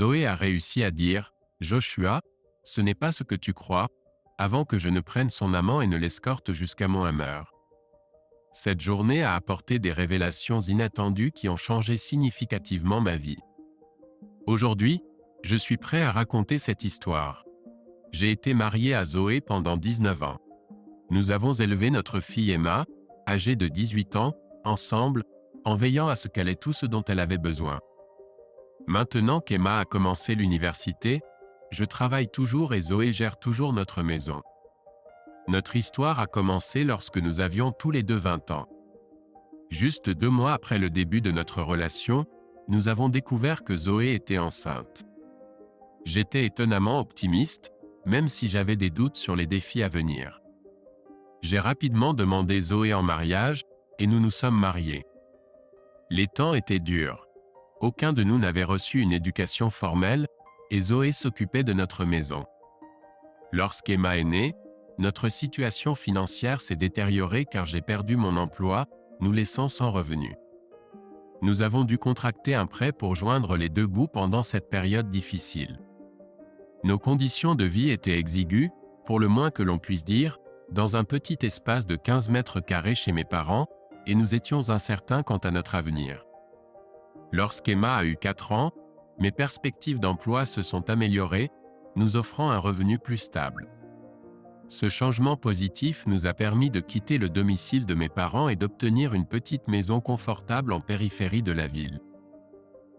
Zoé a réussi à dire « Joshua, ce n'est pas ce que tu crois », avant que je ne prenne son amant et ne l'escorte jusqu'à mon hammer. Cette journée a apporté des révélations inattendues qui ont changé significativement ma vie. Aujourd'hui, je suis prêt à raconter cette histoire. J'ai été marié à Zoé pendant 19 ans. Nous avons élevé notre fille Emma, âgée de 18 ans, ensemble, en veillant à ce qu'elle ait tout ce dont elle avait besoin. Maintenant qu'Emma a commencé l'université, je travaille toujours et Zoé gère toujours notre maison. Notre histoire a commencé lorsque nous avions tous les deux 20 ans. Juste 2 mois après le début de notre relation, nous avons découvert que Zoé était enceinte. J'étais étonnamment optimiste, même si j'avais des doutes sur les défis à venir. J'ai rapidement demandé Zoé en mariage, et nous nous sommes mariés. Les temps étaient durs. Aucun de nous n'avait reçu une éducation formelle, et Zoé s'occupait de notre maison. Lorsqu'Emma est née, notre situation financière s'est détériorée car j'ai perdu mon emploi, nous laissant sans revenu. Nous avons dû contracter un prêt pour joindre les deux bouts pendant cette période difficile. Nos conditions de vie étaient exiguës, pour le moins que l'on puisse dire, dans un petit espace de 15 mètres carrés chez mes parents, et nous étions incertains quant à notre avenir. Lorsqu'Emma a eu 4 ans, mes perspectives d'emploi se sont améliorées, nous offrant un revenu plus stable. Ce changement positif nous a permis de quitter le domicile de mes parents et d'obtenir une petite maison confortable en périphérie de la ville.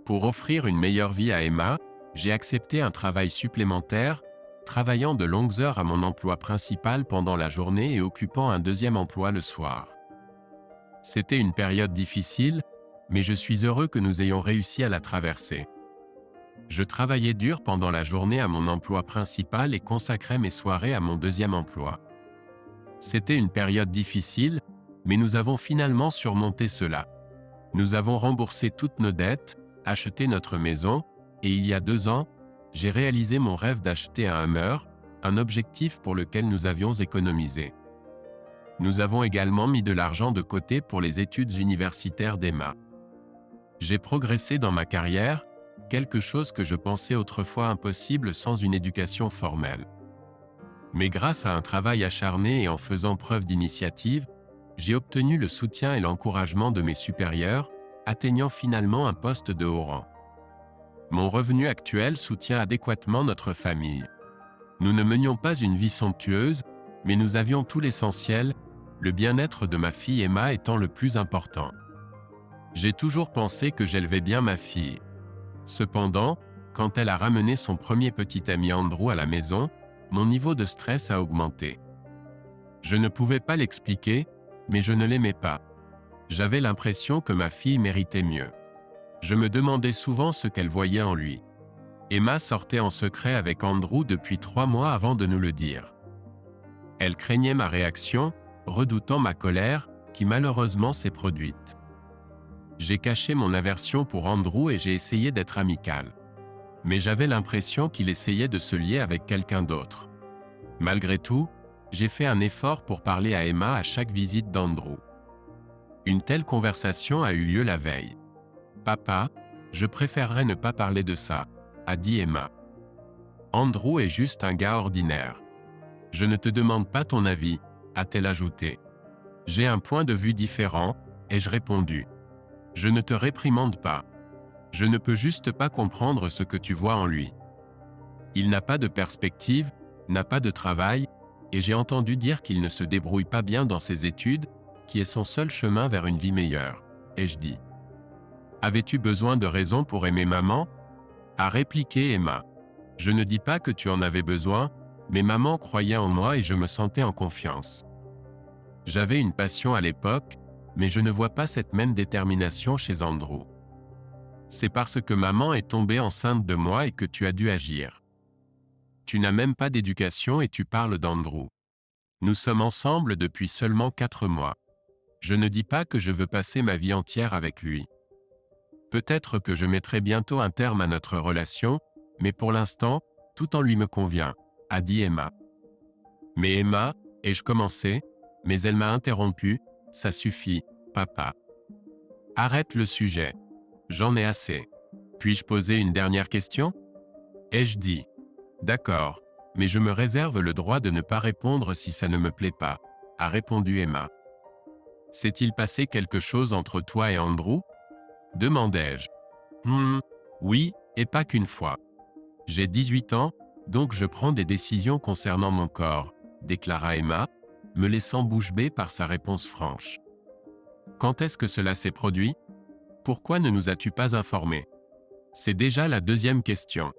Pour offrir une meilleure vie à Emma, j'ai accepté un travail supplémentaire, travaillant de longues heures à mon emploi principal pendant la journée et occupant un deuxième emploi le soir. C'était une période difficile, mais je suis heureux que nous ayons réussi à la traverser. Je travaillais dur pendant la journée à mon emploi principal et consacrais mes soirées à mon deuxième emploi. C'était une période difficile, mais nous avons finalement surmonté cela. Nous avons remboursé toutes nos dettes, acheté notre maison, et il y a 2 ans, j'ai réalisé mon rêve d'acheter un Hummer, un objectif pour lequel nous avions économisé. Nous avons également mis de l'argent de côté pour les études universitaires d'Emma. J'ai progressé dans ma carrière, quelque chose que je pensais autrefois impossible sans une éducation formelle. Mais grâce à un travail acharné et en faisant preuve d'initiative, j'ai obtenu le soutien et l'encouragement de mes supérieurs, atteignant finalement un poste de haut rang. Mon revenu actuel soutient adéquatement notre famille. Nous ne menions pas une vie somptueuse, mais nous avions tout l'essentiel, le bien-être de ma fille Emma étant le plus important. J'ai toujours pensé que j'élevais bien ma fille. Cependant, quand elle a ramené son premier petit ami Andrew à la maison, mon niveau de stress a augmenté. Je ne pouvais pas l'expliquer, mais je ne l'aimais pas. J'avais l'impression que ma fille méritait mieux. Je me demandais souvent ce qu'elle voyait en lui. Emma sortait en secret avec Andrew depuis 3 mois avant de nous le dire. Elle craignait ma réaction, redoutant ma colère, qui malheureusement s'est produite. J'ai caché mon aversion pour Andrew et j'ai essayé d'être amical. Mais j'avais l'impression qu'il essayait de se lier avec quelqu'un d'autre. Malgré tout, j'ai fait un effort pour parler à Emma à chaque visite d'Andrew. Une telle conversation a eu lieu la veille. « Papa, je préférerais ne pas parler de ça », a dit Emma. « Andrew est juste un gars ordinaire. Je ne te demande pas ton avis », a-t-elle ajouté. « J'ai un point de vue différent, ai-je répondu. Je ne te réprimande pas. Je ne peux juste pas comprendre ce que tu vois en lui. Il n'a pas de perspective, n'a pas de travail, et j'ai entendu dire qu'il ne se débrouille pas bien dans ses études, qui est son seul chemin vers une vie meilleure, ai-je dit. Avais-tu besoin de raisons pour aimer maman ? A répliqué Emma. Je ne dis pas que tu en avais besoin, mais maman croyait en moi et je me sentais en confiance. J'avais une passion à l'époque, mais je ne vois pas cette même détermination chez Andrew. C'est parce que maman est tombée enceinte de moi et que tu as dû agir. Tu n'as même pas d'éducation et tu parles d'Andrew. Nous sommes ensemble depuis seulement 4 mois. Je ne dis pas que je veux passer ma vie entière avec lui. Peut-être que je mettrai bientôt un terme à notre relation, mais pour l'instant, tout en lui me convient, a dit Emma. Mais Emma, ai-je commencé, mais elle m'a interrompu, ça suffit, papa. Arrête le sujet. J'en ai assez. Puis-je poser une dernière question ? Ai-je dit. D'accord, mais je me réserve le droit de ne pas répondre si ça ne me plaît pas, a répondu Emma. S'est-il passé quelque chose entre toi et Andrew? Demandai-je. Oui, et pas qu'une fois. J'ai 18 ans, donc je prends des décisions concernant mon corps, déclara Emma, me laissant bouche bée par sa réponse franche. Quand est-ce que cela s'est produit? Pourquoi ne nous as-tu pas informés? C'est déjà la deuxième question.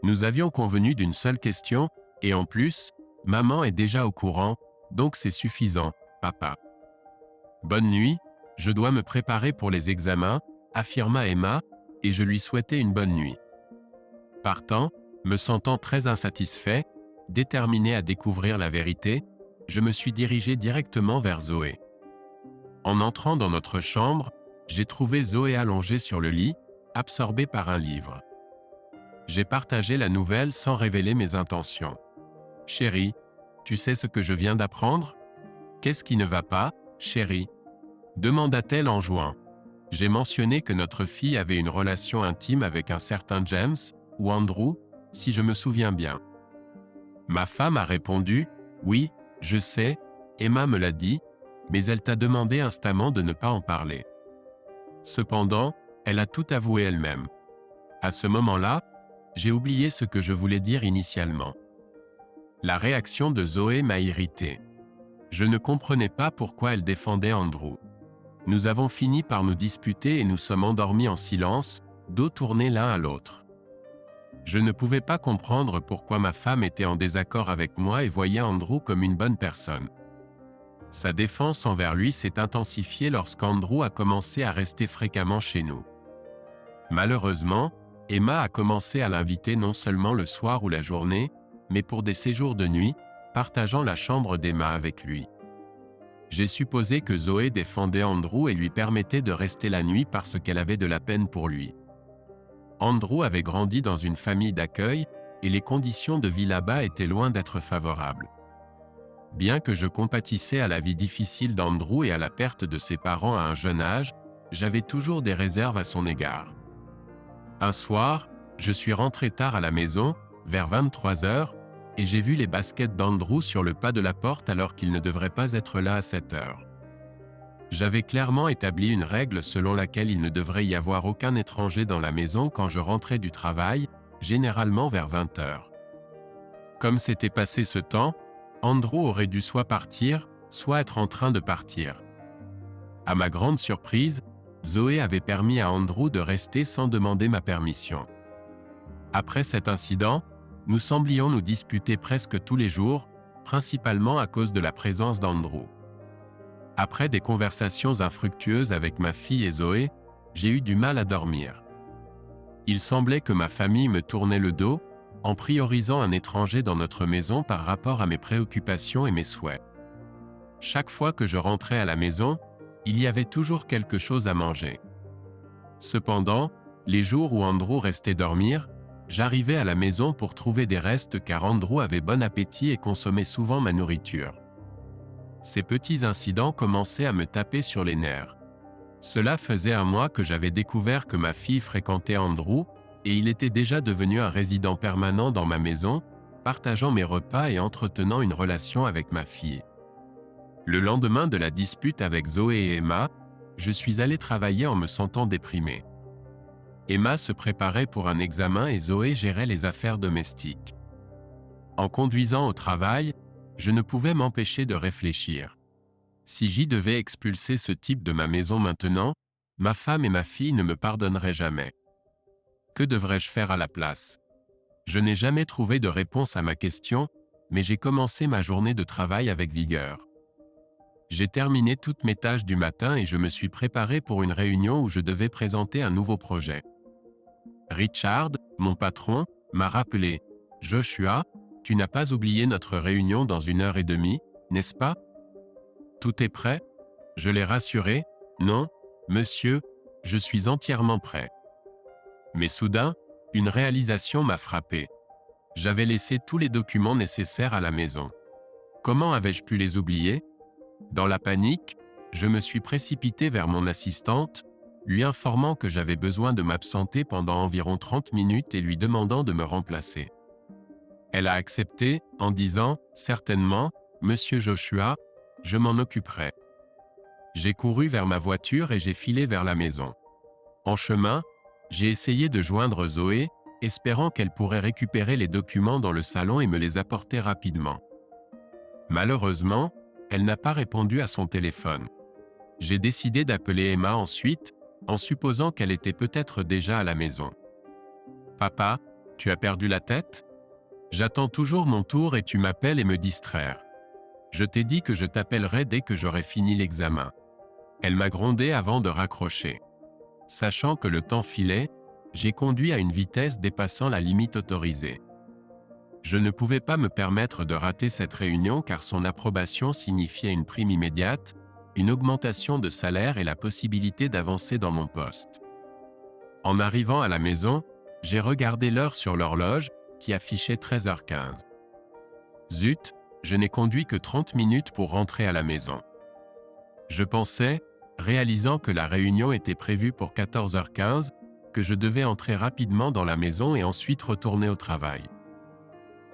Nous avions convenu d'une seule question, et en plus, maman est déjà au courant, donc c'est suffisant, papa. Bonne nuit, je dois me préparer pour les examens, affirma Emma, et je lui souhaitai une bonne nuit. Partant, me sentant très insatisfait, déterminé à découvrir la vérité, je me suis dirigé directement vers Zoé. En entrant dans notre chambre, j'ai trouvé Zoé allongée sur le lit, absorbée par un livre. J'ai partagé la nouvelle sans révéler mes intentions. « Chérie, tu sais ce que je viens d'apprendre? Qu'est-ce qui ne va pas, chérie ?» demanda-t-elle en jouant. J'ai mentionné que notre fille avait une relation intime avec un certain James, ou Andrew, si je me souviens bien. Ma femme a répondu, « Oui, je sais, Emma me l'a dit, mais elle t'a demandé instamment de ne pas en parler. » Cependant, elle a tout avoué elle-même. À ce moment-là, j'ai oublié ce que je voulais dire initialement. La réaction de Zoé m'a irrité. Je ne comprenais pas pourquoi elle défendait Andrew. Nous avons fini par nous disputer et nous sommes endormis en silence, dos tournés l'un à l'autre. Je ne pouvais pas comprendre pourquoi ma femme était en désaccord avec moi et voyait Andrew comme une bonne personne. Sa défense envers lui s'est intensifiée lorsqu'Andrew a commencé à rester fréquemment chez nous. Malheureusement, Emma a commencé à l'inviter non seulement le soir ou la journée, mais pour des séjours de nuit, partageant la chambre d'Emma avec lui. J'ai supposé que Zoé défendait Andrew et lui permettait de rester la nuit parce qu'elle avait de la peine pour lui. Andrew avait grandi dans une famille d'accueil, et les conditions de vie là-bas étaient loin d'être favorables. Bien que je compatissais à la vie difficile d'Andrew et à la perte de ses parents à un jeune âge, j'avais toujours des réserves à son égard. Un soir, je suis rentré tard à la maison, vers 23 heures, et j'ai vu les baskets d'Andrew sur le pas de la porte alors qu'il ne devrait pas être là à cette heure. J'avais clairement établi une règle selon laquelle il ne devrait y avoir aucun étranger dans la maison quand je rentrais du travail, généralement vers 20 heures. Comme s'était passé ce temps, Andrew aurait dû soit partir, soit être en train de partir. À ma grande surprise, Zoé avait permis à Andrew de rester sans demander ma permission. Après cet incident, nous semblions nous disputer presque tous les jours, principalement à cause de la présence d'Andrew. Après des conversations infructueuses avec ma fille et Zoé, j'ai eu du mal à dormir. Il semblait que ma famille me tournait le dos, en priorisant un étranger dans notre maison par rapport à mes préoccupations et mes souhaits. Chaque fois que je rentrais à la maison, il y avait toujours quelque chose à manger. Cependant, les jours où Andrew restait dormir, j'arrivais à la maison pour trouver des restes car Andrew avait bon appétit et consommait souvent ma nourriture. Ces petits incidents commençaient à me taper sur les nerfs. Cela faisait un mois que j'avais découvert que ma fille fréquentait Andrew, et il était déjà devenu un résident permanent dans ma maison, partageant mes repas et entretenant une relation avec ma fille. Le lendemain de la dispute avec Zoé et Emma, je suis allé travailler en me sentant déprimé. Emma se préparait pour un examen et Zoé gérait les affaires domestiques. En conduisant au travail, je ne pouvais m'empêcher de réfléchir. Si j'y devais expulser ce type de ma maison maintenant, ma femme et ma fille ne me pardonneraient jamais. Que devrais-je faire à la place? Je n'ai jamais trouvé de réponse à ma question, mais j'ai commencé ma journée de travail avec vigueur. J'ai terminé toutes mes tâches du matin et je me suis préparé pour une réunion où je devais présenter un nouveau projet. Richard, mon patron, m'a rappelé « Joshua, tu n'as pas oublié notre réunion dans 1h30, n'est-ce pas? Tout est prêt ?» Je l'ai rassuré « Non, monsieur, je suis entièrement prêt. » Mais soudain, une réalisation m'a frappé. J'avais laissé tous les documents nécessaires à la maison. Comment avais-je pu les oublier? Dans la panique, je me suis précipité vers mon assistante, lui informant que j'avais besoin de m'absenter pendant environ 30 minutes et lui demandant de me remplacer. Elle a accepté, en disant « Certainement, Monsieur Joshua, je m'en occuperai ». J'ai couru vers ma voiture et j'ai filé vers la maison. En chemin, j'ai essayé de joindre Zoé, espérant qu'elle pourrait récupérer les documents dans le salon et me les apporter rapidement. Malheureusement, elle n'a pas répondu à son téléphone. J'ai décidé d'appeler Emma ensuite, en supposant qu'elle était peut-être déjà à la maison. « Papa, tu as perdu la tête ? J'attends toujours mon tour et tu m'appelles et me distraire. Je t'ai dit que je t'appellerai dès que j'aurai fini l'examen. » Elle m'a grondé avant de raccrocher. Sachant que le temps filait, j'ai conduit à une vitesse dépassant la limite autorisée. Je ne pouvais pas me permettre de rater cette réunion car son approbation signifiait une prime immédiate, une augmentation de salaire et la possibilité d'avancer dans mon poste. En arrivant à la maison, j'ai regardé l'heure sur l'horloge, qui affichait 13h15. Zut, je n'ai conduit que 30 minutes pour rentrer à la maison. Je pensais, réalisant que la réunion était prévue pour 14h15, que je devais entrer rapidement dans la maison et ensuite retourner au travail.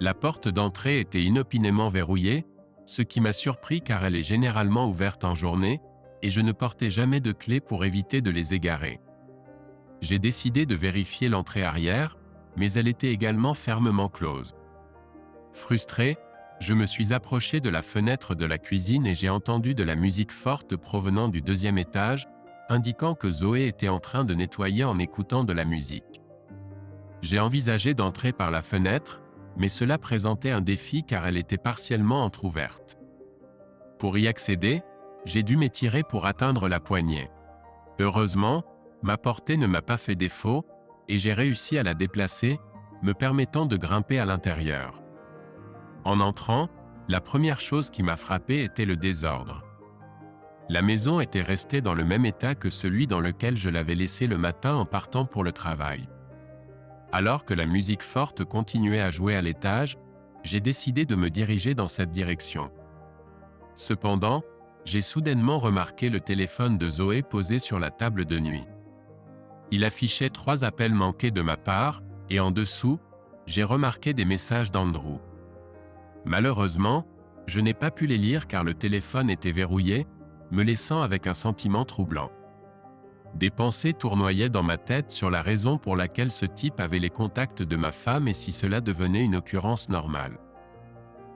La porte d'entrée était inopinément verrouillée, ce qui m'a surpris car elle est généralement ouverte en journée, et je ne portais jamais de clé pour éviter de les égarer. J'ai décidé de vérifier l'entrée arrière, mais elle était également fermement close. Frustré, je me suis approché de la fenêtre de la cuisine et j'ai entendu de la musique forte provenant du deuxième étage, indiquant que Zoé était en train de nettoyer en écoutant de la musique. J'ai envisagé d'entrer par la fenêtre, mais cela présentait un défi car elle était partiellement entr'ouverte. Pour y accéder, j'ai dû m'étirer pour atteindre la poignée. Heureusement, ma portée ne m'a pas fait défaut, et j'ai réussi à la déplacer, me permettant de grimper à l'intérieur. En entrant, la première chose qui m'a frappé était le désordre. La maison était restée dans le même état que celui dans lequel je l'avais laissée le matin en partant pour le travail. Alors que la musique forte continuait à jouer à l'étage, j'ai décidé de me diriger dans cette direction. Cependant, j'ai soudainement remarqué le téléphone de Zoé posé sur la table de nuit. Il affichait 3 appels manqués de ma part, et en dessous, j'ai remarqué des messages d'Andrew. Malheureusement, je n'ai pas pu les lire car le téléphone était verrouillé, me laissant avec un sentiment troublant. Des pensées tournoyaient dans ma tête sur la raison pour laquelle ce type avait les contacts de ma femme et si cela devenait une occurrence normale.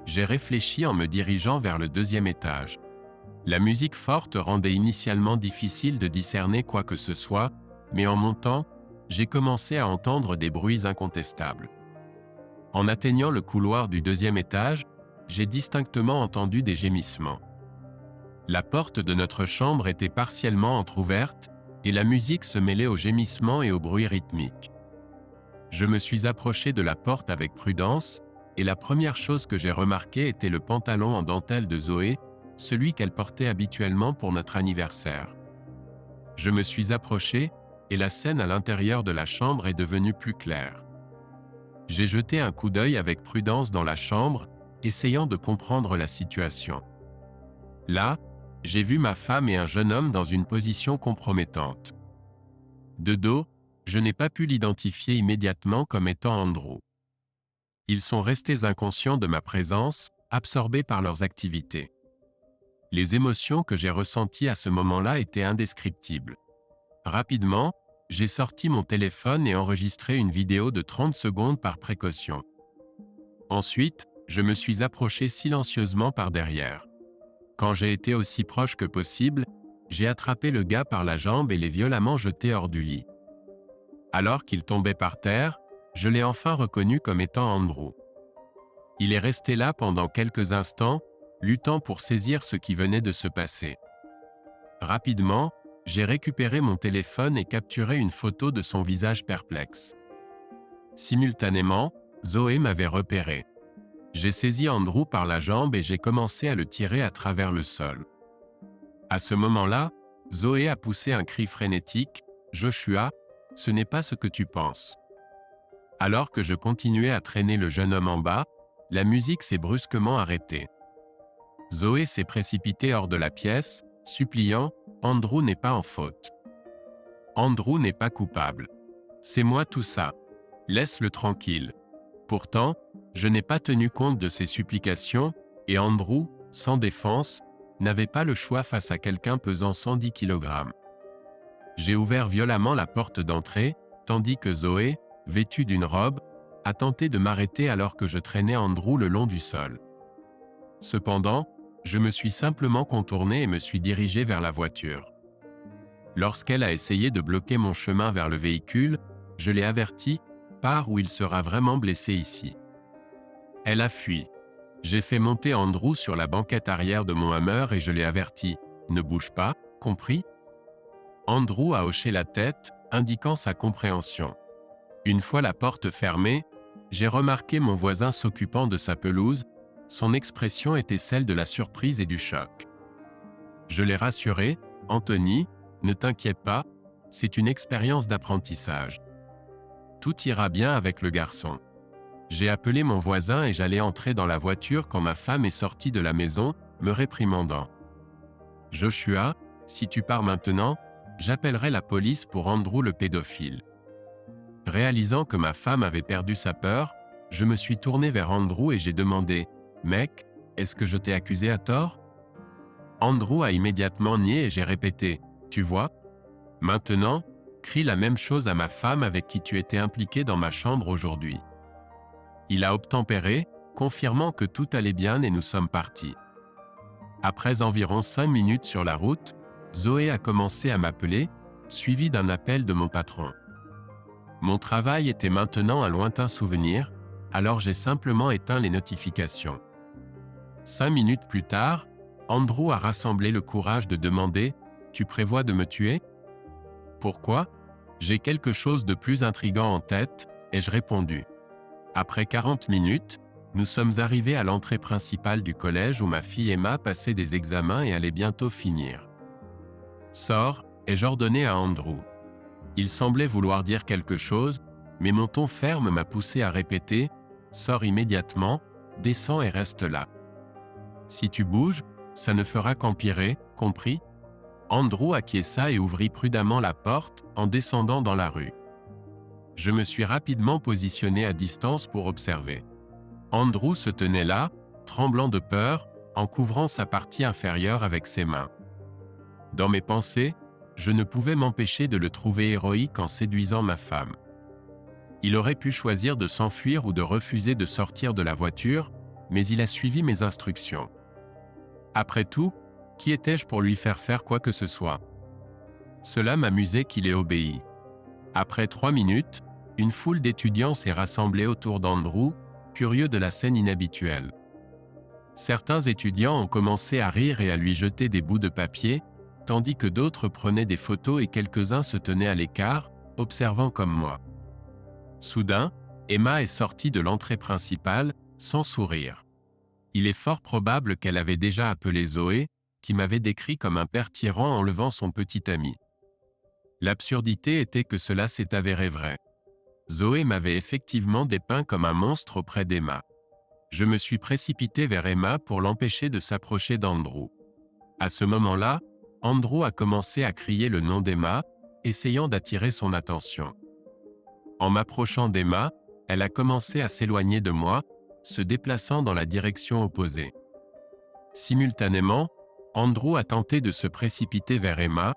J'ai réfléchi en me dirigeant vers le deuxième étage. La musique forte rendait initialement difficile de discerner quoi que ce soit, mais en montant, j'ai commencé à entendre des bruits incontestables. En atteignant le couloir du deuxième étage, j'ai distinctement entendu des gémissements. La porte de notre chambre était partiellement entr'ouverte, et la musique se mêlait aux gémissements et aux bruits rythmiques. Je me suis approché de la porte avec prudence, et la première chose que j'ai remarquée était le pantalon en dentelle de Zoé, celui qu'elle portait habituellement pour notre anniversaire. Je me suis approché, et la scène à l'intérieur de la chambre est devenue plus claire. J'ai jeté un coup d'œil avec prudence dans la chambre, essayant de comprendre la situation. Là, j'ai vu ma femme et un jeune homme dans une position compromettante. De dos, je n'ai pas pu l'identifier immédiatement comme étant Andrew. Ils sont restés inconscients de ma présence, absorbés par leurs activités. Les émotions que j'ai ressenties à ce moment-là étaient indescriptibles. Rapidement, j'ai sorti mon téléphone et enregistré une vidéo de 30 secondes par précaution. Ensuite, je me suis approché silencieusement par derrière. Quand j'ai été aussi proche que possible, j'ai attrapé le gars par la jambe et l'ai violemment jeté hors du lit. Alors qu'il tombait par terre, je l'ai enfin reconnu comme étant Andrew. Il est resté là pendant quelques instants, luttant pour saisir ce qui venait de se passer. Rapidement, j'ai récupéré mon téléphone et capturé une photo de son visage perplexe. Simultanément, Zoé m'avait repéré. J'ai saisi Andrew par la jambe et j'ai commencé à le tirer à travers le sol. À ce moment-là, Zoé a poussé un cri frénétique, « Joshua, ce n'est pas ce que tu penses. » Alors que je continuais à traîner le jeune homme en bas, la musique s'est brusquement arrêtée. Zoé s'est précipitée hors de la pièce, suppliant, « Andrew n'est pas en faute. » Andrew n'est pas coupable. C'est moi tout ça. Laisse-le tranquille. Pourtant, je n'ai pas tenu compte de ses supplications, et Andrew, sans défense, n'avait pas le choix face à quelqu'un pesant 110 kg. J'ai ouvert violemment la porte d'entrée, tandis que Zoé, vêtue d'une robe, a tenté de m'arrêter alors que je traînais Andrew le long du sol. Cependant, je me suis simplement contourné et me suis dirigé vers la voiture. Lorsqu'elle a essayé de bloquer mon chemin vers le véhicule, je l'ai avertie, pars où il sera vraiment blessé ici. Elle a fui. J'ai fait monter Andrew sur la banquette arrière de mon Hummer et je l'ai averti, ne bouge pas, compris? Andrew a hoché la tête, indiquant sa compréhension. Une fois la porte fermée, j'ai remarqué mon voisin s'occupant de sa pelouse, son expression était celle de la surprise et du choc. Je l'ai rassuré, Anthony, ne t'inquiète pas, c'est une expérience d'apprentissage. Tout ira bien avec le garçon. J'ai appelé mon voisin et j'allais entrer dans la voiture quand ma femme est sortie de la maison, me réprimandant. Joshua, si tu pars maintenant, j'appellerai la police pour Andrew le pédophile. Réalisant que ma femme avait perdu sa peur, je me suis tourné vers Andrew et j'ai demandé « Mec, est-ce que je t'ai accusé à tort ?» Andrew a immédiatement nié et j'ai répété « Tu vois ?» Maintenant, crie la même chose à ma femme avec qui tu étais impliqué dans ma chambre aujourd'hui. Il a obtempéré, confirmant que tout allait bien et nous sommes partis. Après environ 5 minutes sur la route, Zoé a commencé à m'appeler, suivi d'un appel de mon patron. Mon travail était maintenant un lointain souvenir, alors j'ai simplement éteint les notifications. 5 minutes plus tard, Andrew a rassemblé le courage de demander « Tu prévois de me tuer ?» Pourquoi ? J'ai quelque chose de plus intriguant en tête, ai-je répondu. Après 40 minutes, nous sommes arrivés à l'entrée principale du collège où ma fille Emma passait des examens et allait bientôt finir. « Sors », ai-je ordonné à Andrew. Il semblait vouloir dire quelque chose, mais mon ton ferme m'a poussé à répéter « Sors immédiatement, descends et reste là. Si tu bouges, ça ne fera qu'empirer, compris ?» Andrew acquiesça et ouvrit prudemment la porte en descendant dans la rue. Je me suis rapidement positionné à distance pour observer. Andrew se tenait là, tremblant de peur, en couvrant sa partie inférieure avec ses mains. Dans mes pensées, je ne pouvais m'empêcher de le trouver héroïque en séduisant ma femme. Il aurait pu choisir de s'enfuir ou de refuser de sortir de la voiture, mais il a suivi mes instructions. Après tout, qui étais-je pour lui faire quoi que ce soit? Cela m'amusait qu'il ait obéi. Après 3 minutes, une foule d'étudiants s'est rassemblée autour d'Andrew, curieux de la scène inhabituelle. Certains étudiants ont commencé à rire et à lui jeter des bouts de papier, tandis que d'autres prenaient des photos et quelques-uns se tenaient à l'écart, observant comme moi. Soudain, Emma est sortie de l'entrée principale, sans sourire. Il est fort probable qu'elle avait déjà appelé Zoé, qui m'avait décrit comme un père tyran en levant son petit ami. L'absurdité était que cela s'est avéré vrai. Zoé m'avait effectivement dépeint comme un monstre auprès d'Emma. Je me suis précipité vers Emma pour l'empêcher de s'approcher d'Andrew. À ce moment-là, Andrew a commencé à crier le nom d'Emma, essayant d'attirer son attention. En m'approchant d'Emma, elle a commencé à s'éloigner de moi, se déplaçant dans la direction opposée. Simultanément, Andrew a tenté de se précipiter vers Emma,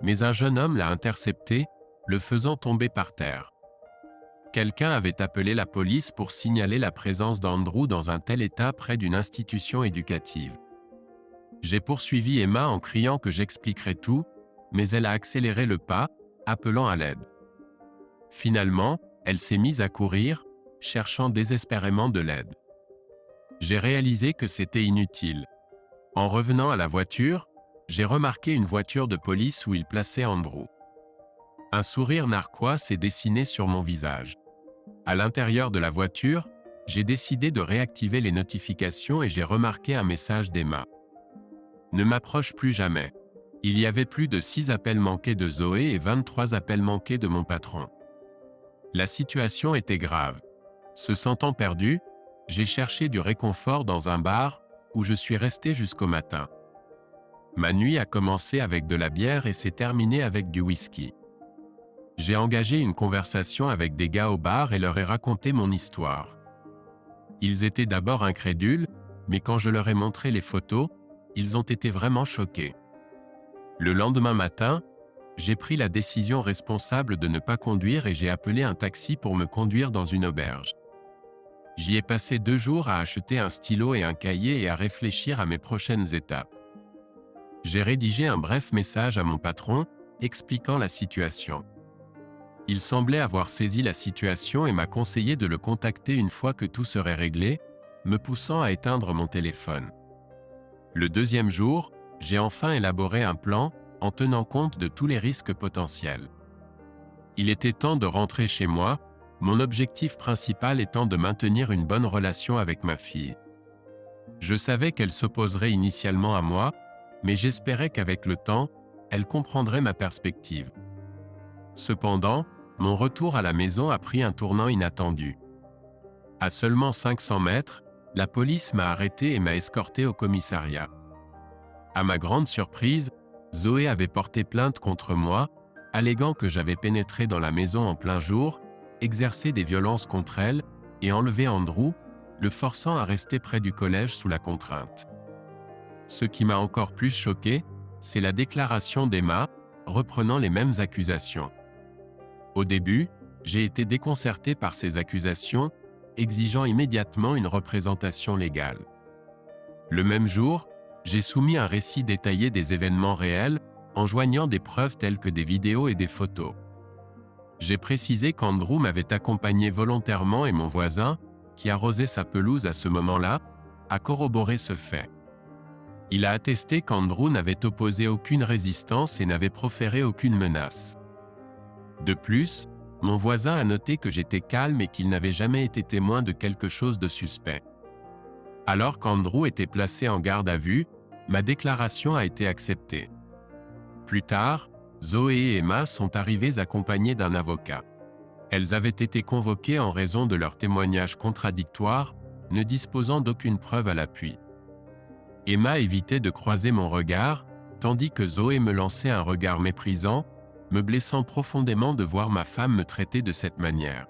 mais un jeune homme l'a intercepté, le faisant tomber par terre. Quelqu'un avait appelé la police pour signaler la présence d'Andrew dans un tel état près d'une institution éducative. J'ai poursuivi Emma en criant que j'expliquerais tout, mais elle a accéléré le pas, appelant à l'aide. Finalement, elle s'est mise à courir, cherchant désespérément de l'aide. J'ai réalisé que c'était inutile. En revenant à la voiture, j'ai remarqué une voiture de police où il plaçait Andrew. Un sourire narquois s'est dessiné sur mon visage. À l'intérieur de la voiture, j'ai décidé de réactiver les notifications et j'ai remarqué un message d'Emma. Ne m'approche plus jamais. Il y avait plus de 6 appels manqués de Zoé et 23 appels manqués de mon patron. La situation était grave. Se sentant perdu, j'ai cherché du réconfort dans un bar, où je suis resté jusqu'au matin. Ma nuit a commencé avec de la bière et s'est terminée avec du whisky. J'ai engagé une conversation avec des gars au bar et leur ai raconté mon histoire. Ils étaient d'abord incrédules, mais quand je leur ai montré les photos, ils ont été vraiment choqués. Le lendemain matin, j'ai pris la décision responsable de ne pas conduire et j'ai appelé un taxi pour me conduire dans une auberge. J'y ai passé 2 jours à acheter un stylo et un cahier et à réfléchir à mes prochaines étapes. J'ai rédigé un bref message à mon patron, expliquant la situation. Il semblait avoir saisi la situation et m'a conseillé de le contacter une fois que tout serait réglé, me poussant à éteindre mon téléphone. Le deuxième jour, j'ai enfin élaboré un plan, en tenant compte de tous les risques potentiels. Il était temps de rentrer chez moi, mon objectif principal étant de maintenir une bonne relation avec ma fille. Je savais qu'elle s'opposerait initialement à moi, mais j'espérais qu'avec le temps, elle comprendrait ma perspective. Cependant, mon retour à la maison a pris un tournant inattendu. À seulement 500 mètres, la police m'a arrêté et m'a escorté au commissariat. À ma grande surprise, Zoé avait porté plainte contre moi, alléguant que j'avais pénétré dans la maison en plein jour, exercé des violences contre elle et enlevé Andrew, le forçant à rester près du collège sous la contrainte. Ce qui m'a encore plus choqué, c'est la déclaration d'Emma, reprenant les mêmes accusations. Au début, j'ai été déconcerté par ces accusations, exigeant immédiatement une représentation légale. Le même jour, j'ai soumis un récit détaillé des événements réels, en joignant des preuves telles que des vidéos et des photos. J'ai précisé qu'Andrew m'avait accompagné volontairement et mon voisin, qui arrosait sa pelouse à ce moment-là, a corroboré ce fait. Il a attesté qu'Andrew n'avait opposé aucune résistance et n'avait proféré aucune menace. De plus, mon voisin a noté que j'étais calme et qu'il n'avait jamais été témoin de quelque chose de suspect. Alors qu'Andrew était placé en garde à vue, ma déclaration a été acceptée. Plus tard, Zoé et Emma sont arrivées accompagnées d'un avocat. Elles avaient été convoquées en raison de leurs témoignages contradictoires, ne disposant d'aucune preuve à l'appui. Emma évitait de croiser mon regard, tandis que Zoé me lançait un regard méprisant, me blessant profondément de voir ma femme me traiter de cette manière.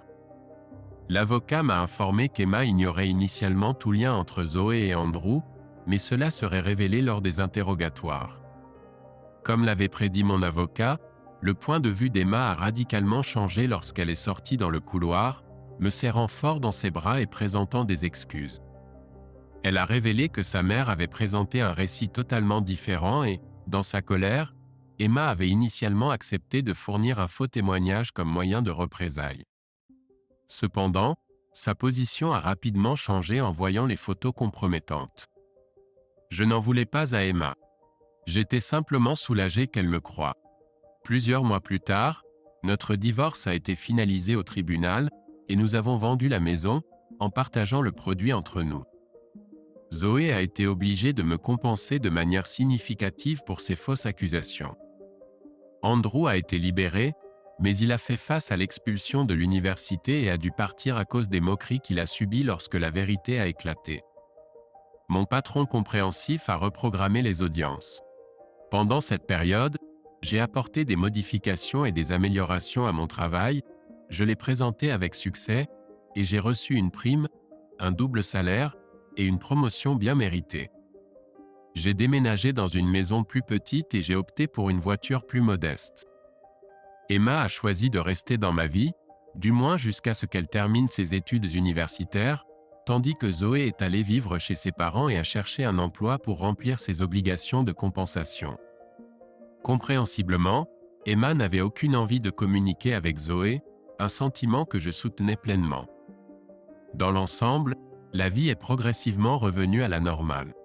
L'avocat m'a informé qu'Emma ignorait initialement tout lien entre Zoé et Andrew, mais cela serait révélé lors des interrogatoires. Comme l'avait prédit mon avocat, le point de vue d'Emma a radicalement changé lorsqu'elle est sortie dans le couloir, me serrant fort dans ses bras et présentant des excuses. Elle a révélé que sa mère avait présenté un récit totalement différent et, dans sa colère, Emma avait initialement accepté de fournir un faux témoignage comme moyen de représailles. Cependant, sa position a rapidement changé en voyant les photos compromettantes. Je n'en voulais pas à Emma. J'étais simplement soulagé qu'elle me croie. Plusieurs mois plus tard, notre divorce a été finalisé au tribunal et nous avons vendu la maison, en partageant le produit entre nous. Zoé a été obligée de me compenser de manière significative pour ses fausses accusations. Andrew a été libéré, mais il a fait face à l'expulsion de l'université et a dû partir à cause des moqueries qu'il a subies lorsque la vérité a éclaté. Mon patron compréhensif a reprogrammé les audiences. Pendant cette période, j'ai apporté des modifications et des améliorations à mon travail, je l'ai présenté avec succès, et j'ai reçu une prime, un double salaire, et une promotion bien méritée. J'ai déménagé dans une maison plus petite et j'ai opté pour une voiture plus modeste. Emma a choisi de rester dans ma vie, du moins jusqu'à ce qu'elle termine ses études universitaires, tandis que Zoé est allée vivre chez ses parents et a cherché un emploi pour remplir ses obligations de compensation. Compréhensiblement, Emma n'avait aucune envie de communiquer avec Zoé, un sentiment que je soutenais pleinement. Dans l'ensemble, la vie est progressivement revenue à la normale.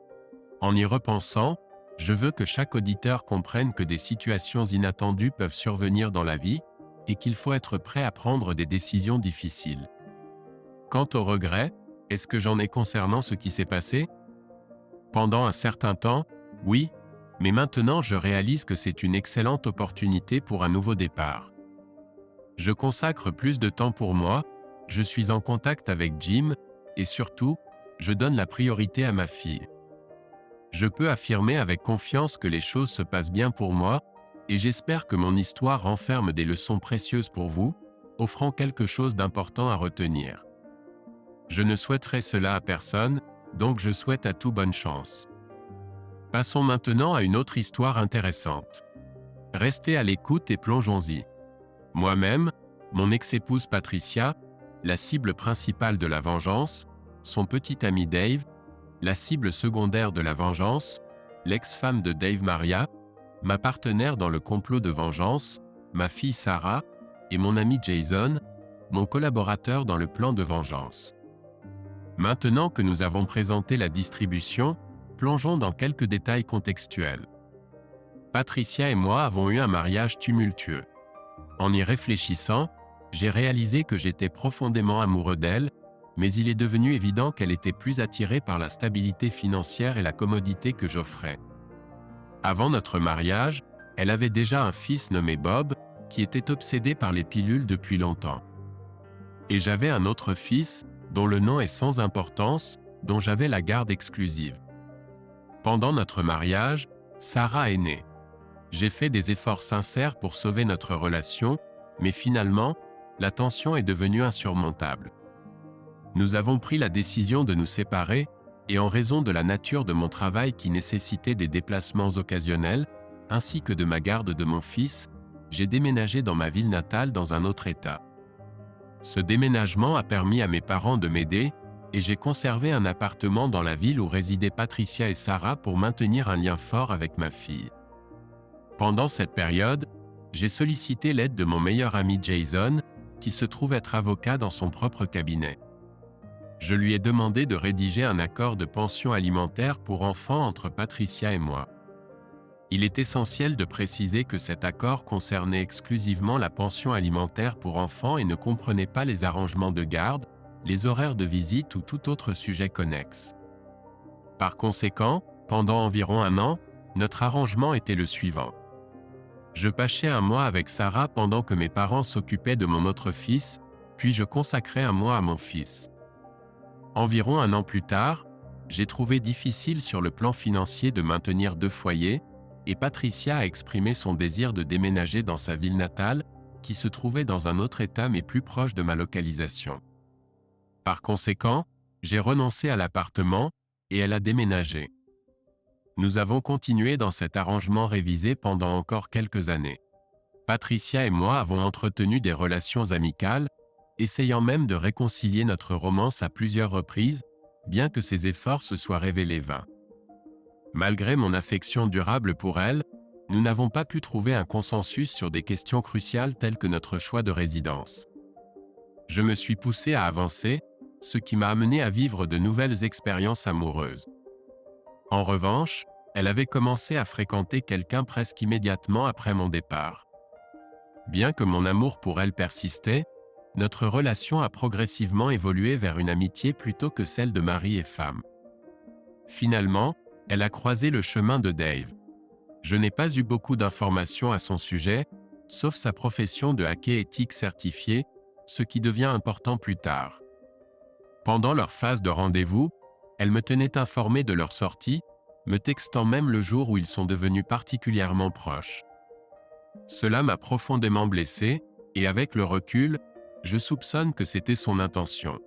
En y repensant, je veux que chaque auditeur comprenne que des situations inattendues peuvent survenir dans la vie et qu'il faut être prêt à prendre des décisions difficiles. Quant aux regrets, est-ce que j'en ai concernant ce qui s'est passé? Pendant un certain temps, oui, mais maintenant je réalise que c'est une excellente opportunité pour un nouveau départ. Je consacre plus de temps pour moi, je suis en contact avec Jim, et surtout, je donne la priorité à ma fille. Je peux affirmer avec confiance que les choses se passent bien pour moi, et j'espère que mon histoire renferme des leçons précieuses pour vous, offrant quelque chose d'important à retenir. Je ne souhaiterais cela à personne, donc je souhaite à tout bonne chance. Passons maintenant à une autre histoire intéressante. Restez à l'écoute et plongeons-y. Moi-même, mon ex-épouse Patricia, la cible principale de la vengeance, son petit ami Dave, la cible secondaire de la vengeance, l'ex-femme de Dave Maria, ma partenaire dans le complot de vengeance, ma fille Sarah, et mon ami Jason, mon collaborateur dans le plan de vengeance. Maintenant que nous avons présenté la distribution, plongeons dans quelques détails contextuels. Patricia et moi avons eu un mariage tumultueux. En y réfléchissant, j'ai réalisé que j'étais profondément amoureux d'elle, mais il est devenu évident qu'elle était plus attirée par la stabilité financière et la commodité que j'offrais. Avant notre mariage, elle avait déjà un fils nommé Bob, qui était obsédé par les pilules depuis longtemps. Et j'avais un autre fils, dont le nom est sans importance, dont j'avais la garde exclusive. Pendant notre mariage, Sarah est née. J'ai fait des efforts sincères pour sauver notre relation, mais finalement, la tension est devenue insurmontable. Nous avons pris la décision de nous séparer, et en raison de la nature de mon travail qui nécessitait des déplacements occasionnels, ainsi que de ma garde de mon fils, j'ai déménagé dans ma ville natale dans un autre État. Ce déménagement a permis à mes parents de m'aider, et j'ai conservé un appartement dans la ville où résidaient Patricia et Sarah pour maintenir un lien fort avec ma fille. Pendant cette période, j'ai sollicité l'aide de mon meilleur ami Jason, qui se trouve être avocat dans son propre cabinet. Je lui ai demandé de rédiger un accord de pension alimentaire pour enfants entre Patricia et moi. Il est essentiel de préciser que cet accord concernait exclusivement la pension alimentaire pour enfants et ne comprenait pas les arrangements de garde, les horaires de visite ou tout autre sujet connexe. Par conséquent, pendant environ un an, notre arrangement était le suivant. Je passais un mois avec Sarah pendant que mes parents s'occupaient de mon autre fils, puis je consacrais un mois à mon fils. Environ un an plus tard, j'ai trouvé difficile sur le plan financier de maintenir 2 foyers, et Patricia a exprimé son désir de déménager dans sa ville natale, qui se trouvait dans un autre État mais plus proche de ma localisation. Par conséquent, j'ai renoncé à l'appartement, et elle a déménagé. Nous avons continué dans cet arrangement révisé pendant encore quelques années. Patricia et moi avons entretenu des relations amicales, essayant même de réconcilier notre romance à plusieurs reprises, bien que ces efforts se soient révélés vains. Malgré mon affection durable pour elle, nous n'avons pas pu trouver un consensus sur des questions cruciales telles que notre choix de résidence. Je me suis poussé à avancer, ce qui m'a amené à vivre de nouvelles expériences amoureuses. En revanche, elle avait commencé à fréquenter quelqu'un presque immédiatement après mon départ. Bien que mon amour pour elle persistait, notre relation a progressivement évolué vers une amitié plutôt que celle de mari et femme. Finalement, elle a croisé le chemin de Dave. Je n'ai pas eu beaucoup d'informations à son sujet, sauf sa profession de hacker éthique certifié, ce qui devient important plus tard. Pendant leur phase de rendez-vous, elle me tenait informé de leur sortie, me textant même le jour où ils sont devenus particulièrement proches. Cela m'a profondément blessé, et avec le recul, je soupçonne que c'était son intention.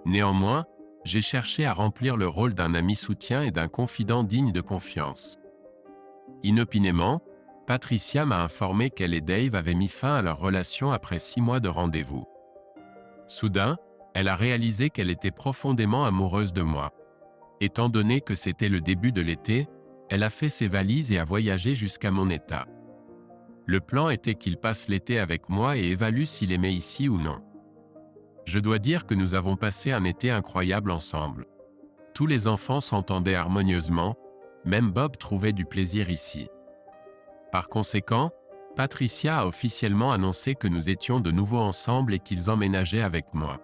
Néanmoins, j'ai cherché à remplir le rôle d'un ami soutien et d'un confident digne de confiance. Inopinément, Patricia m'a informé qu'elle et Dave avaient mis fin à leur relation après 6 mois de rendez-vous. Soudain, elle a réalisé qu'elle était profondément amoureuse de moi. Étant donné que c'était le début de l'été, elle a fait ses valises et a voyagé jusqu'à mon état. Le plan était qu'il passe l'été avec moi et évalue s'il aimait ici ou non. Je dois dire que nous avons passé un été incroyable ensemble. Tous les enfants s'entendaient harmonieusement, même Bob trouvait du plaisir ici. Par conséquent, Patricia a officiellement annoncé que nous étions de nouveau ensemble et qu'ils emménageaient avec moi.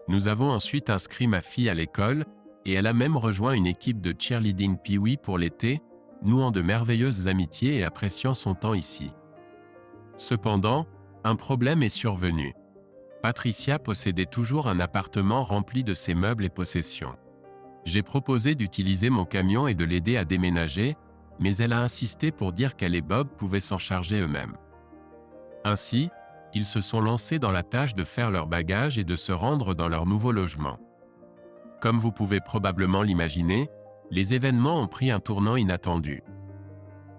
Nous avons ensuite inscrit ma fille à l'école, et elle a même rejoint une équipe de cheerleading Pee-wee pour l'été, nouant de merveilleuses amitiés et appréciant son temps ici. Cependant, un problème est survenu. Patricia possédait toujours un appartement rempli de ses meubles et possessions. J'ai proposé d'utiliser mon camion et de l'aider à déménager, mais elle a insisté pour dire qu'elle et Bob pouvaient s'en charger eux-mêmes. Ainsi, ils se sont lancés dans la tâche de faire leur bagage et de se rendre dans leur nouveau logement. Comme vous pouvez probablement l'imaginer, les événements ont pris un tournant inattendu.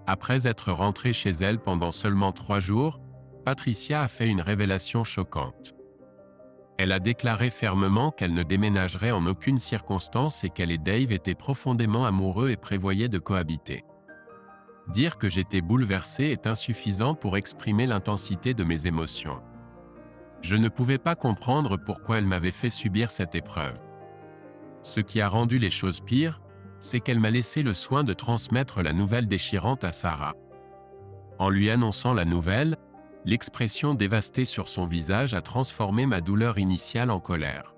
Après être rentrée chez elle pendant seulement 3 jours, Patricia a fait une révélation choquante. Elle a déclaré fermement qu'elle ne déménagerait en aucune circonstance et qu'elle et Dave étaient profondément amoureux et prévoyaient de cohabiter. Dire que j'étais bouleversé est insuffisant pour exprimer l'intensité de mes émotions. Je ne pouvais pas comprendre pourquoi elle m'avait fait subir cette épreuve. Ce qui a rendu les choses pires, c'est qu'elle m'a laissé le soin de transmettre la nouvelle déchirante à Sarah. En lui annonçant la nouvelle, l'expression dévastée sur son visage a transformé ma douleur initiale en colère.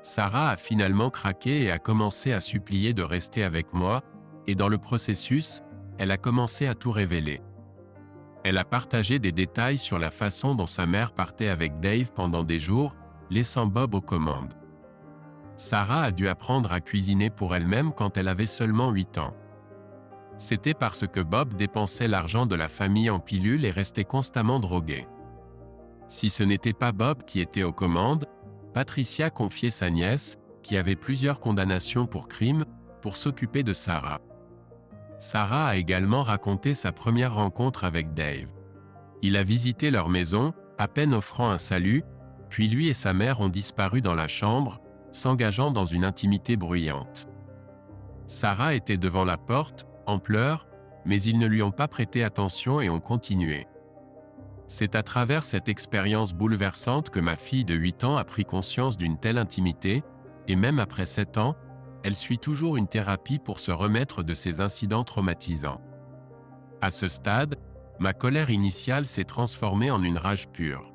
Sarah a finalement craqué et a commencé à supplier de rester avec moi, et dans le processus, elle a commencé à tout révéler. Elle a partagé des détails sur la façon dont sa mère partait avec Dave pendant des jours, laissant Bob aux commandes. Sarah a dû apprendre à cuisiner pour elle-même quand elle avait seulement 8 ans. C'était parce que Bob dépensait l'argent de la famille en pilules et restait constamment drogué. Si ce n'était pas Bob qui était aux commandes, Patricia confiait sa nièce, qui avait plusieurs condamnations pour crimes, pour s'occuper de Sarah. Sarah a également raconté sa première rencontre avec Dave. Il a visité leur maison, à peine offrant un salut, puis lui et sa mère ont disparu dans la chambre, s'engageant dans une intimité bruyante. Sarah était devant la porte, en pleurs, mais ils ne lui ont pas prêté attention et ont continué. C'est à travers cette expérience bouleversante que ma fille de 8 ans a pris conscience d'une telle intimité, et même après 7 ans, elle suit toujours une thérapie pour se remettre de ces incidents traumatisants. À ce stade, ma colère initiale s'est transformée en une rage pure.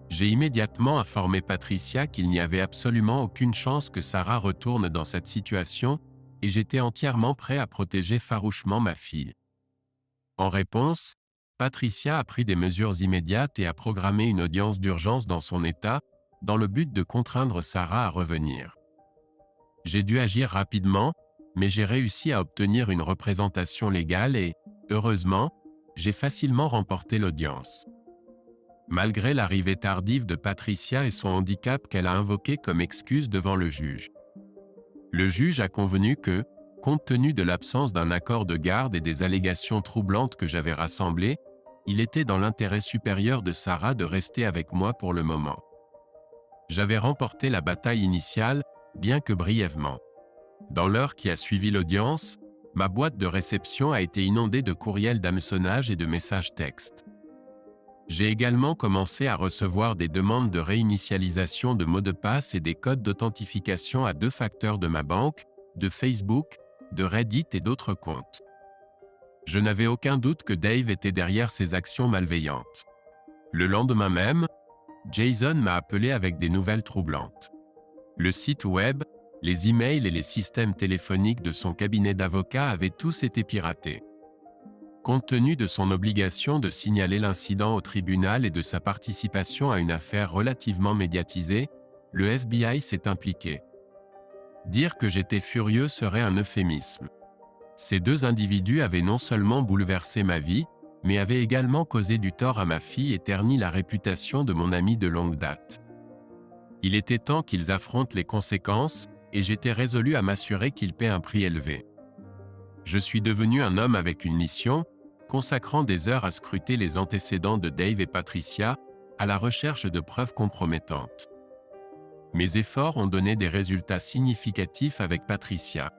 J'ai immédiatement informé Patricia qu'il n'y avait absolument aucune chance que Sarah retourne dans cette situation, et j'étais entièrement prêt à protéger farouchement ma fille. En réponse, Patricia a pris des mesures immédiates et a programmé une audience d'urgence dans son État, dans le but de contraindre Sarah à revenir. J'ai dû agir rapidement, mais j'ai réussi à obtenir une représentation légale et, heureusement, j'ai facilement remporté l'audience. Malgré l'arrivée tardive de Patricia et son handicap qu'elle a invoqué comme excuse devant le juge. Le juge a convenu que, compte tenu de l'absence d'un accord de garde et des allégations troublantes que j'avais rassemblées, il était dans l'intérêt supérieur de Sarah de rester avec moi pour le moment. J'avais remporté la bataille initiale, bien que brièvement. Dans l'heure qui a suivi l'audience, ma boîte de réception a été inondée de courriels d'hameçonnage et de messages textes. J'ai également commencé à recevoir des demandes de réinitialisation de mots de passe et des codes d'authentification à 2 facteurs de ma banque, de Facebook, de Reddit et d'autres comptes. Je n'avais aucun doute que Dave était derrière ces actions malveillantes. Le lendemain même, Jason m'a appelé avec des nouvelles troublantes. Le site web, les emails et les systèmes téléphoniques de son cabinet d'avocats avaient tous été piratés. Compte tenu de son obligation de signaler l'incident au tribunal et de sa participation à une affaire relativement médiatisée, le FBI s'est impliqué. Dire que j'étais furieux serait un euphémisme. Ces 2 individus avaient non seulement bouleversé ma vie, mais avaient également causé du tort à ma fille et terni la réputation de mon ami de longue date. Il était temps qu'ils affrontent les conséquences, et j'étais résolu à m'assurer qu'ils paient un prix élevé. Je suis devenu un homme avec une mission, consacrant des heures à scruter les antécédents de Dave et Patricia, à la recherche de preuves compromettantes. Mes efforts ont donné des résultats significatifs avec Patricia.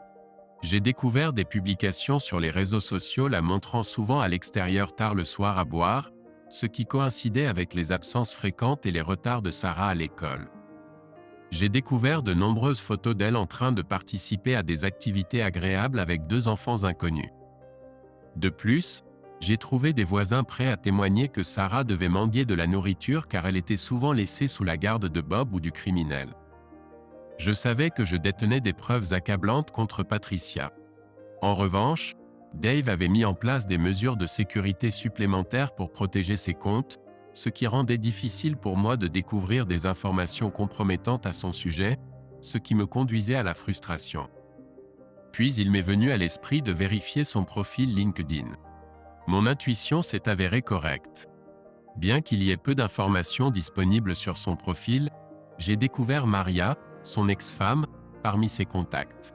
J'ai découvert des publications sur les réseaux sociaux la montrant souvent à l'extérieur tard le soir à boire, ce qui coïncidait avec les absences fréquentes et les retards de Sarah à l'école. J'ai découvert de nombreuses photos d'elle en train de participer à des activités agréables avec 2 enfants inconnus. De plus, j'ai trouvé des voisins prêts à témoigner que Sarah devait mendier de la nourriture car elle était souvent laissée sous la garde de Bob ou du criminel. Je savais que je détenais des preuves accablantes contre Patricia. En revanche, Dave avait mis en place des mesures de sécurité supplémentaires pour protéger ses comptes, ce qui rendait difficile pour moi de découvrir des informations compromettantes à son sujet, ce qui me conduisait à la frustration. Puis il m'est venu à l'esprit de vérifier son profil LinkedIn. Mon intuition s'est avérée correcte. Bien qu'il y ait peu d'informations disponibles sur son profil, j'ai découvert Maria, son ex-femme, parmi ses contacts.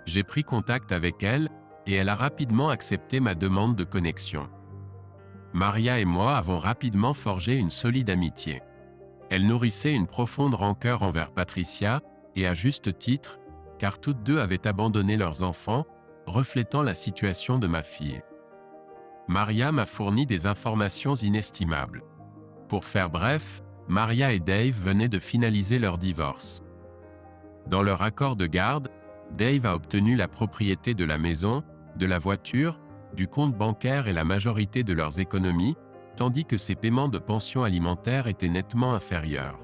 J'ai pris contact avec elle, et elle a rapidement accepté ma demande de connexion. Maria et moi avons rapidement forgé une solide amitié. Elle nourrissait une profonde rancœur envers Patricia, et à juste titre, car toutes deux avaient abandonné leurs enfants, reflétant la situation de ma fille. Maria m'a fourni des informations inestimables. Pour faire bref, Maria et Dave venaient de finaliser leur divorce. Dans leur accord de garde, Dave a obtenu la propriété de la maison, de la voiture, du compte bancaire et la majorité de leurs économies, tandis que ses paiements de pension alimentaire étaient nettement inférieurs.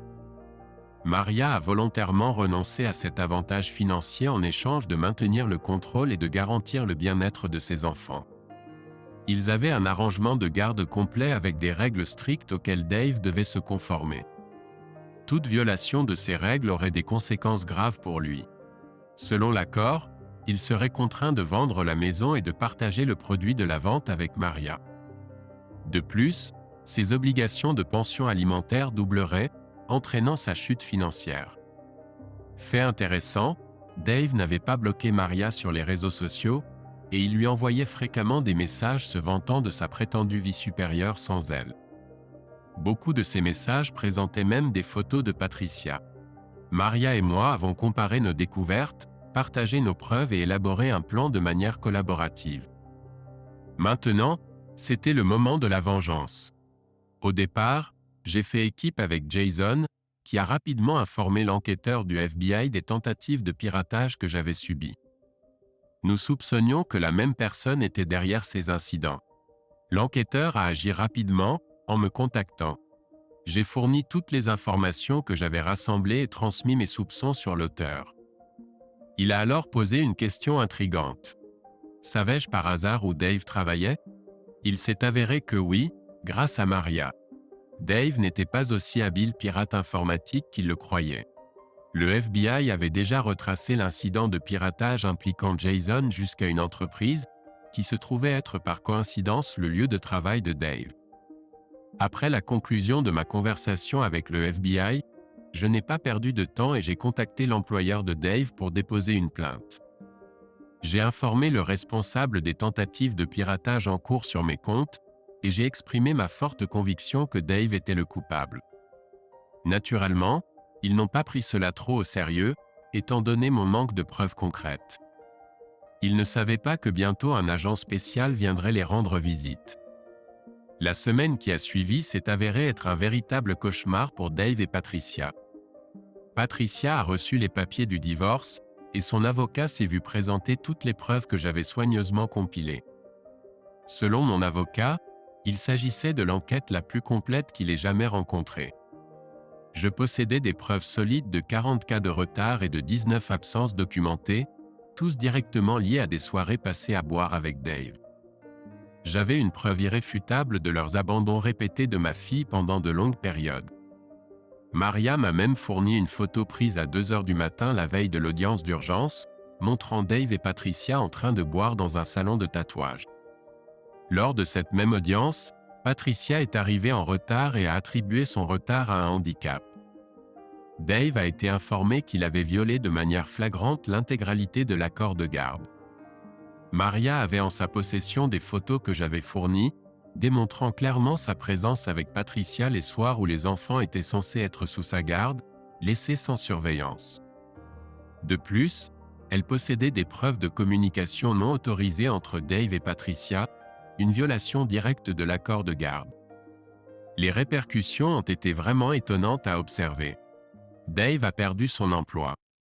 Maria a volontairement renoncé à cet avantage financier en échange de maintenir le contrôle et de garantir le bien-être de ses enfants. Ils avaient un arrangement de garde complet avec des règles strictes auxquelles Dave devait se conformer. Toute violation de ces règles aurait des conséquences graves pour lui. Selon l'accord, il serait contraint de vendre la maison et de partager le produit de la vente avec Maria. De plus, ses obligations de pension alimentaire doubleraient, entraînant sa chute financière. Fait intéressant, Dave n'avait pas bloqué Maria sur les réseaux sociaux, et il lui envoyait fréquemment des messages se vantant de sa prétendue vie supérieure sans elle. Beaucoup de ces messages présentaient même des photos de Patricia. Maria et moi avons comparé nos découvertes, partagé nos preuves et élaboré un plan de manière collaborative. Maintenant, c'était le moment de la vengeance. Au départ, j'ai fait équipe avec Jason, qui a rapidement informé l'enquêteur du FBI des tentatives de piratage que j'avais subies. Nous soupçonnions que la même personne était derrière ces incidents. L'enquêteur a agi rapidement, en me contactant. J'ai fourni toutes les informations que j'avais rassemblées et transmis mes soupçons sur l'auteur. Il a alors posé une question intrigante. Savais-je par hasard où Dave travaillait? Il s'est avéré que oui, grâce à Maria. Dave n'était pas aussi habile pirate informatique qu'il le croyait. Le FBI avait déjà retracé l'incident de piratage impliquant Jason jusqu'à une entreprise, qui se trouvait être par coïncidence le lieu de travail de Dave. Après la conclusion de ma conversation avec le FBI, je n'ai pas perdu de temps et j'ai contacté l'employeur de Dave pour déposer une plainte. J'ai informé le responsable des tentatives de piratage en cours sur mes comptes, et j'ai exprimé ma forte conviction que Dave était le coupable. Naturellement, ils n'ont pas pris cela trop au sérieux, étant donné mon manque de preuves concrètes. Ils ne savaient pas que bientôt un agent spécial viendrait les rendre visite. La semaine qui a suivi s'est avérée être un véritable cauchemar pour Dave et Patricia. Patricia a reçu les papiers du divorce, et son avocat s'est vu présenter toutes les preuves que j'avais soigneusement compilées. Selon mon avocat, il s'agissait de l'enquête la plus complète qu'il ait jamais rencontrée. Je possédais des preuves solides de 40 cas de retard et de 19 absences documentées, tous directement liés à des soirées passées à boire avec Dave. J'avais une preuve irréfutable de leurs abandons répétés de ma fille pendant de longues périodes. Maria m'a même fourni une photo prise à 2 heures du matin la veille de l'audience d'urgence, montrant Dave et Patricia en train de boire dans un salon de tatouage. Lors de cette même audience, Patricia est arrivée en retard et a attribué son retard à un handicap. Dave a été informé qu'il avait violé de manière flagrante l'intégralité de l'accord de garde. Maria avait en sa possession des photos que j'avais fournies, démontrant clairement sa présence avec Patricia les soirs où les enfants étaient censés être sous sa garde, laissés sans surveillance. De plus, elle possédait des preuves de communication non autorisée entre Dave et Patricia, une violation directe de l'accord de garde. Les répercussions ont été vraiment étonnantes à observer. Dave a perdu son emploi.